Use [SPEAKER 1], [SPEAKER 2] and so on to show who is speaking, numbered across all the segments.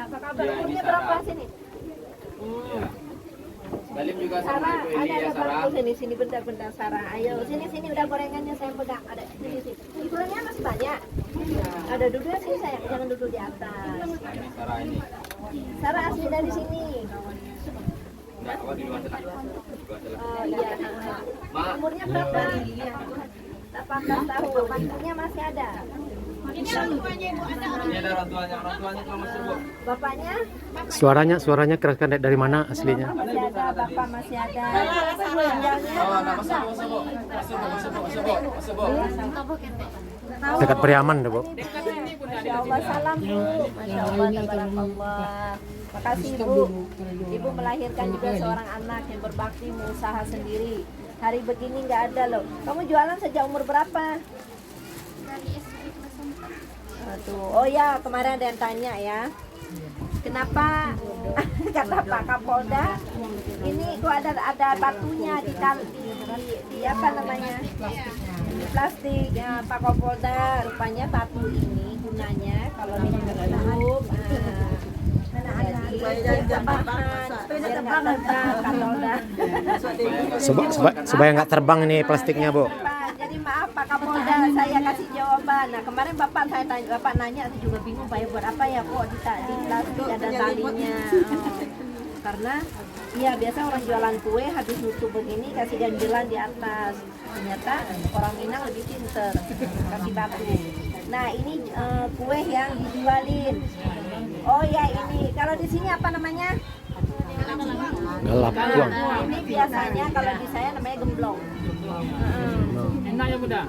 [SPEAKER 1] apa kabar?
[SPEAKER 2] Iya,
[SPEAKER 1] Umurnya
[SPEAKER 2] ini
[SPEAKER 1] berapa
[SPEAKER 2] Sarah.
[SPEAKER 1] sini?
[SPEAKER 2] Ya. Salim juga sama
[SPEAKER 1] Sarah,
[SPEAKER 2] Ibu Eli
[SPEAKER 1] ada
[SPEAKER 2] ya Sarah.
[SPEAKER 1] gambarku sini bentar Sarah. Ayo, sini udah gorengannya saya pegang. Ada sini. Gorengannya masih banyak. Ada duduknya sini sayang, jangan duduk di atas.
[SPEAKER 2] Ini Sarah ini.
[SPEAKER 1] Sarah asli dari sini.
[SPEAKER 2] Enggak, apa di luar sana. Di luar sana.
[SPEAKER 1] Oh iya.
[SPEAKER 2] Ma.
[SPEAKER 1] Umurnya berapa? 18 tahun. Ibunya masih ada.
[SPEAKER 2] Ini ada orang tuanya kalau masih Bu.
[SPEAKER 1] Bapaknya
[SPEAKER 3] Suaranya keras kan, Dek? Dari mana aslinya?
[SPEAKER 1] masih ada, bapak masih ada. Tinggalnya
[SPEAKER 2] Oh, enggak masuk Bu. Masuk Bu.
[SPEAKER 3] Dekat Priaman, Bu.
[SPEAKER 1] Masya Allah, salam Bu. Masya Allah, tabarakallah. Makasih Ibu. Ibu melahirkan juga seorang anak yang berbakti, mengusaha sendiri. Hari begini nggak ada loh. Kamu jualan sejak umur berapa? Tuh. Oh ya, kemarin ada yang tanya ya. Kenapa kata Pak Kapolda ini kok ada batunya di apa namanya? Di plastik ya, Pak Kapolda. Rupanya batu ini gunanya kalau dihirup jadi bahan biar nggak terbang Kapolda.
[SPEAKER 3] Supaya nggak terbang ini plastiknya, Bu.
[SPEAKER 1] Jadi maaf Pak Kapolda, saya kasih jawaban. Nah kemarin Bapak nanya, saya juga bingung Pak ya buat apa ya kok di plastik ada talinya. Karena iya biasa orang jualan kue habis nutup begini kasih ganjelan di atas. Ternyata orang Minang lebih pinter kasih batu. Nah ini kue yang dijualin. Oh ya ini kalau di sini apa namanya?
[SPEAKER 3] Gelap tuang.
[SPEAKER 1] Ini biasanya kalau di saya namanya gemblong.
[SPEAKER 2] Enak ya Bunda.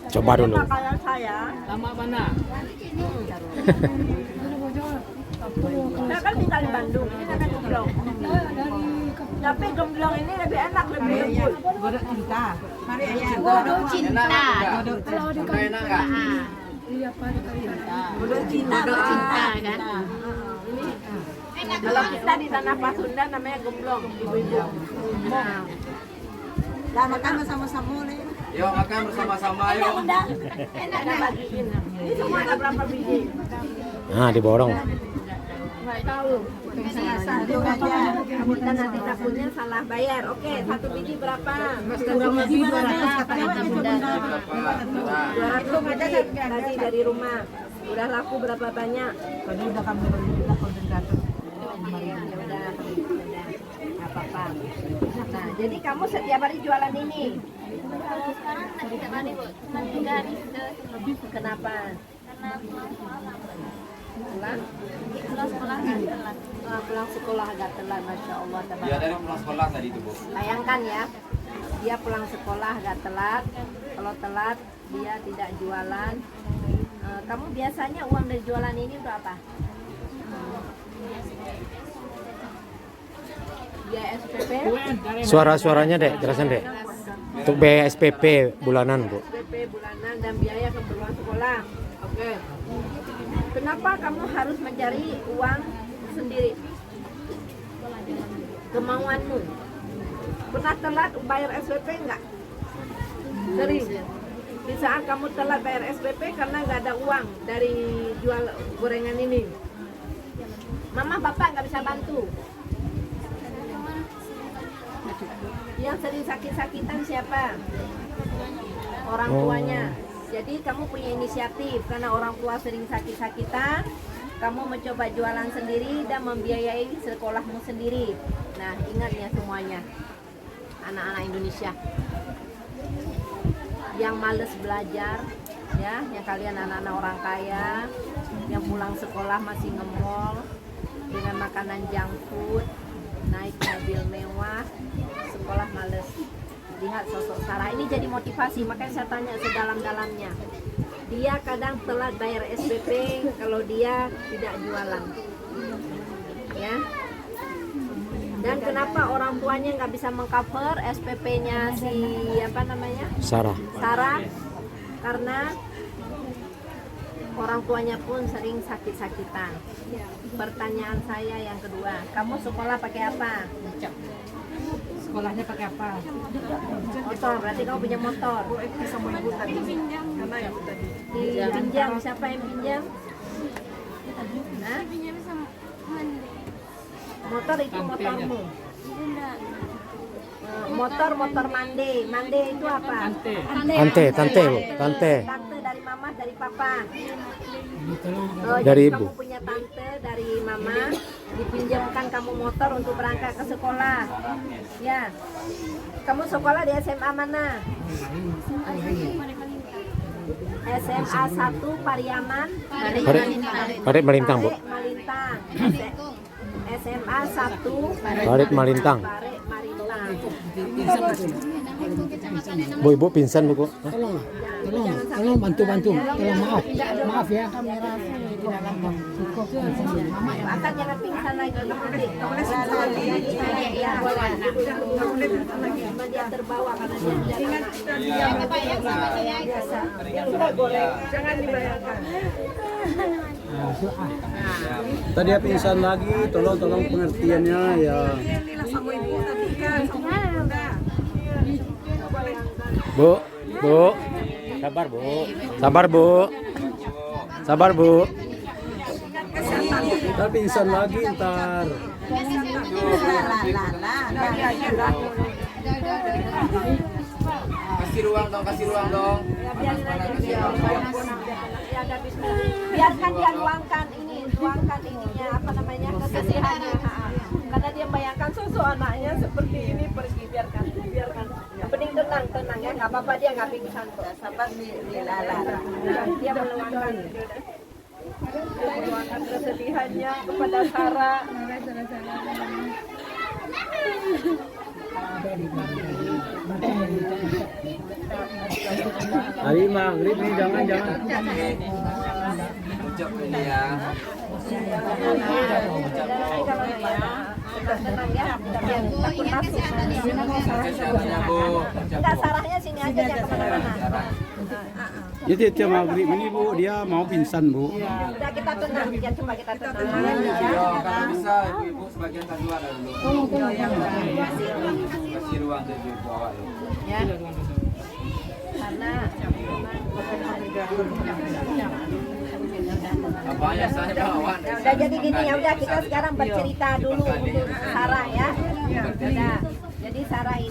[SPEAKER 3] Coba dulu.
[SPEAKER 1] Makanan saya.
[SPEAKER 2] Lama mana?
[SPEAKER 1] Saya kan tinggal di Bandung, ini namanya gemblong. Tapi gemblong ini lebih enak, lebih lembut.
[SPEAKER 4] Godok cinta. Mari ayah.
[SPEAKER 1] Godok cinta.
[SPEAKER 2] Kalau di enak enggak?
[SPEAKER 4] Godok cinta.
[SPEAKER 1] Godok cinta kan. Kalau kita di tanah Pasunda namanya gemblong, ibu-ibu. Nah,
[SPEAKER 4] Lah makan bersama-sama nih.
[SPEAKER 2] Yuk makan bersama-sama yuk.
[SPEAKER 1] enak bagiin. Ini semua ada berapa biji?
[SPEAKER 3] Nah, diborong.
[SPEAKER 1] Nggak tahu. Satu aja. Kita nanti takutnya salah bayar. Oke, satu biji berapa?
[SPEAKER 4] Kurang lebih 200 katanya Bunda.
[SPEAKER 1] 200 biji tadi dari rumah. Udah laku berapa banyak?
[SPEAKER 4] Tadi udah kami beli konsentrator.
[SPEAKER 1] Ya udah, nggak apa-apa. Nah, jadi kamu setiap hari jualan ini?
[SPEAKER 5] Kalau sekarang nggak tiap hari Bu, cuma 3 hari lebih.
[SPEAKER 1] Kenapa?
[SPEAKER 5] Karena
[SPEAKER 1] Pulang?
[SPEAKER 5] pulang sekolah nggak telat.
[SPEAKER 1] Pulang sekolah agak telat, masya Allah.
[SPEAKER 2] Dia dari pulang sekolah tadi itu Bu.
[SPEAKER 1] Bayangkan ya, dia pulang sekolah agak telat. Kalau telat, dia tidak jualan. Kamu biasanya uang dari jualan ini berapa? Biaya SPP?
[SPEAKER 3] Suaranya, Dek, jelasan, Dek. Untuk biaya SPP bulanan, Bu.
[SPEAKER 1] SPP bulanan dan biaya keperluan sekolah. Oke. Kenapa kamu harus mencari uang sendiri? Kemauanmu. Pernah telat bayar SPP enggak? Sering. Di saat kamu telat bayar SPP karena nggak ada uang dari jual gorengan ini. Mama, bapak nggak bisa bantu. Yang sering sakit-sakitan siapa? Orang tuanya. Jadi kamu punya inisiatif karena orang tua sering sakit-sakitan, kamu mencoba jualan sendiri dan membiayai sekolahmu sendiri. Nah, ingat ya semuanya, anak-anak Indonesia yang males belajar, ya, yang kalian anak-anak orang kaya, yang pulang sekolah masih ngemol dengan makanan junk food, naik mobil mewah, sekolah males. Lihat sosok Sarah ini jadi motivasi, makanya saya tanya sedalam-dalamnya. Dia kadang telat bayar SPP kalau dia tidak jualan, ya. Dan kenapa orang tuanya nggak bisa mengcover SPP-nya si apa namanya?
[SPEAKER 3] Sarah.
[SPEAKER 1] Sarah? Karena orang tuanya pun sering sakit-sakitan. Pertanyaan saya yang kedua, kamu sekolah pakai apa?
[SPEAKER 4] Sekolahnya pakai apa?
[SPEAKER 1] Motor, berarti kamu punya motor.
[SPEAKER 4] Sama ibu tadi. Karena ibu tadi.
[SPEAKER 1] Dipinjam, siapa yang pinjam? Hah?
[SPEAKER 5] Pinjam sama Mandi.
[SPEAKER 1] Motor itu motormu.
[SPEAKER 5] Enggak.
[SPEAKER 1] Motor mande. Mande itu apa?
[SPEAKER 3] Tante, Bu. Tante.
[SPEAKER 1] Tante dari mama, dari papa.
[SPEAKER 3] Dari
[SPEAKER 1] jadi
[SPEAKER 3] ibu.
[SPEAKER 1] Kamu punya tante dari mama, dipinjamkan kamu motor untuk berangkat ke sekolah. Ya. Kamu sekolah di SMA mana? SMA 1 Pariaman.
[SPEAKER 3] Parit Malintang, Bu.
[SPEAKER 1] Parek Malintang. SMA 1
[SPEAKER 3] Parit Malintang.
[SPEAKER 1] Parek Malintang.
[SPEAKER 3] Bu, ibu pingsan, Bu.
[SPEAKER 4] Tolong bantu. Tolong maaf ya.
[SPEAKER 1] Akan jangan pingsan lagi. Dia terbawa karena dia biasa. Jangan dibayangkan.
[SPEAKER 2] Tadi dia pingsan lagi, tolong pengertiannya ya.
[SPEAKER 3] Bu. Sabar, Bu.
[SPEAKER 2] Kita pingsan lagi ntar. Kasih ruang dong.
[SPEAKER 1] Biarkan dia luangkan ininya, apa namanya, kesedihannya. Karena dia bayangkan sosok anaknya seperti ini pergi, biarkan. Yang penting tenang ya, nggak apa-apa, dia nggak pingsan kok. Sabar dia meluangkan kesedihannya kepada Sarah.
[SPEAKER 2] Hari maghrib nih, jangan. Ucap ini ya.
[SPEAKER 1] Tenang ya, biar takut masuk. Enggak, Sarahnya sini aja, jangan kemana-mana.
[SPEAKER 2] Jadi tiap maghrib ini Bu, dia mau pingsan Bu.
[SPEAKER 1] Udah kita tenang, ya coba kita tenang.
[SPEAKER 2] Kalau bisa Ibu sebagian kasih ruang dulu. Kasih ruang dulu bawa.
[SPEAKER 1] Ya. Karena
[SPEAKER 2] Apanya saya bawa.
[SPEAKER 1] udah jadi gini ya, udah kita sekarang bercerita dulu untuk Sarah ya. Udah. Jadi Sarah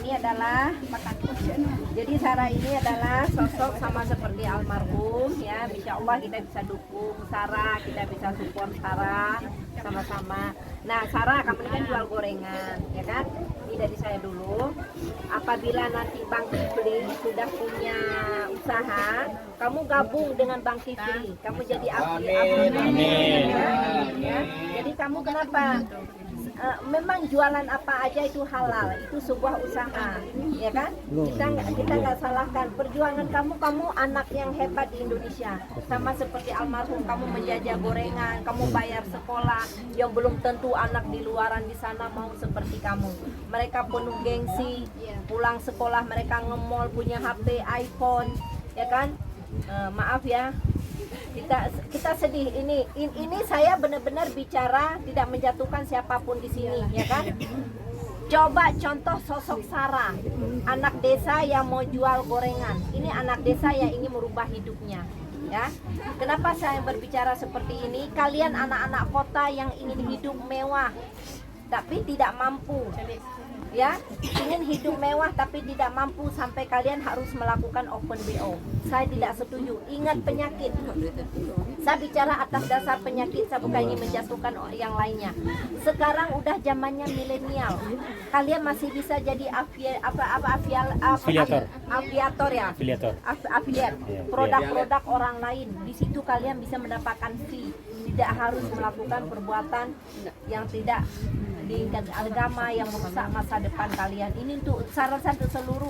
[SPEAKER 1] ini adalah sosok sama seperti almarhum ya. Insya Allah kita bisa dukung Sarah, kita bisa support Sarah sama-sama. Nah, Sarah, kamu ini kan jual gorengan, ya kan? Ini dari saya dulu. Apabila nanti Bang Kifli sudah punya usaha, kamu gabung dengan Bang Kifli. Kamu jadi afiliat. Ya. Jadi kamu kenapa? Memang jualan apa aja itu halal, itu sebuah usaha, ya kan? Kita nggak salahkan perjuangan kamu anak yang hebat di Indonesia, sama seperti almarhum, kamu menjajah gorengan, kamu bayar sekolah, yang belum tentu anak di luaran di sana mau seperti kamu. Mereka penuh gengsi, pulang sekolah mereka nge-mall, punya HP, iPhone, ya kan? Maaf ya. Kita sedih ini saya benar-benar bicara tidak menjatuhkan siapapun di sini, ya kan? Coba contoh sosok Sarah, anak desa yang mau jual gorengan. Ini anak desa yang ingin merubah hidupnya, ya. Kenapa saya berbicara seperti ini? Kalian anak-anak kota yang ingin hidup mewah tapi tidak mampu, ya, ingin hidup mewah tapi tidak mampu sampai kalian harus melakukan open BO. Saya tidak setuju. Ingat penyakit. Saya bicara atas dasar penyakit, saya bukan ingin menjatuhkan yang lainnya. Sekarang udah zamannya milenial. Kalian masih bisa jadi afiliator ya. Afiliat. Produk-produk orang lain. Di situ kalian bisa mendapatkan fee. Tidak harus melakukan perbuatan yang tidak diingat agama yang merusak masa depan kalian. Ini untuk saran untuk seluruh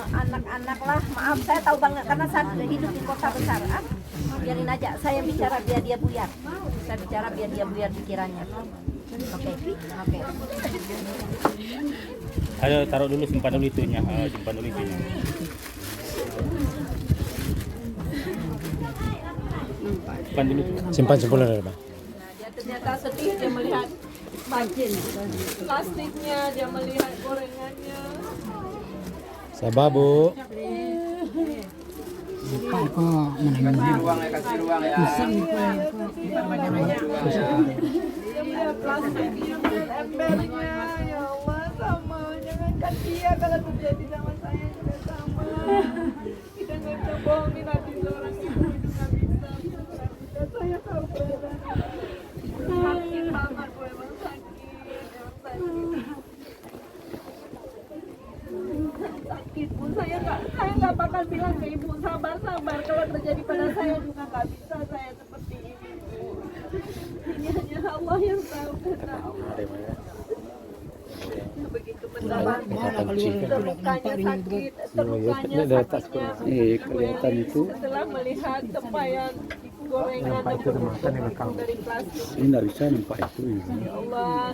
[SPEAKER 1] anak-anak lah. Maaf, saya tahu banget karena saya hidup di kota besar. Biarin aja, saya bicara biar dia buyar. Saya bicara biar dia buyar pikirannya. Oke.
[SPEAKER 6] Ayo taruh dulu, simpan dulu itunya.
[SPEAKER 3] Simpan sempurna, Bang.
[SPEAKER 1] Dia ternyata sedih, dia melihat plastiknya, dia melihat gorengannya.
[SPEAKER 3] Sabar, Bu.
[SPEAKER 4] Pak ko menangis.
[SPEAKER 2] kasih ruang ya.
[SPEAKER 4] Pisang ko nanya pisang.
[SPEAKER 7] Embernya ya Allah sama, jangankan dia kalau terjadi sama saya juga sama. Kita nggak bisa bohongin hati seorang ibu itu nggak bisa. Saya tahu benar. Sakit banget, gue emang sakit. Sakit pun saya nggak bakal bilang ke ibu sabar kalau terjadi pada saya juga nggak bisa saya seperti ini Bu. Ini hanya Allah yang tahu karena Allah begitu mendalam terlukanya sakit terlukanya sakitnya
[SPEAKER 2] kelihatan itu.
[SPEAKER 7] setelah melihat tempayan gorengan dari plastik
[SPEAKER 2] Ini nggak bisa nampak itu.
[SPEAKER 7] ya Allah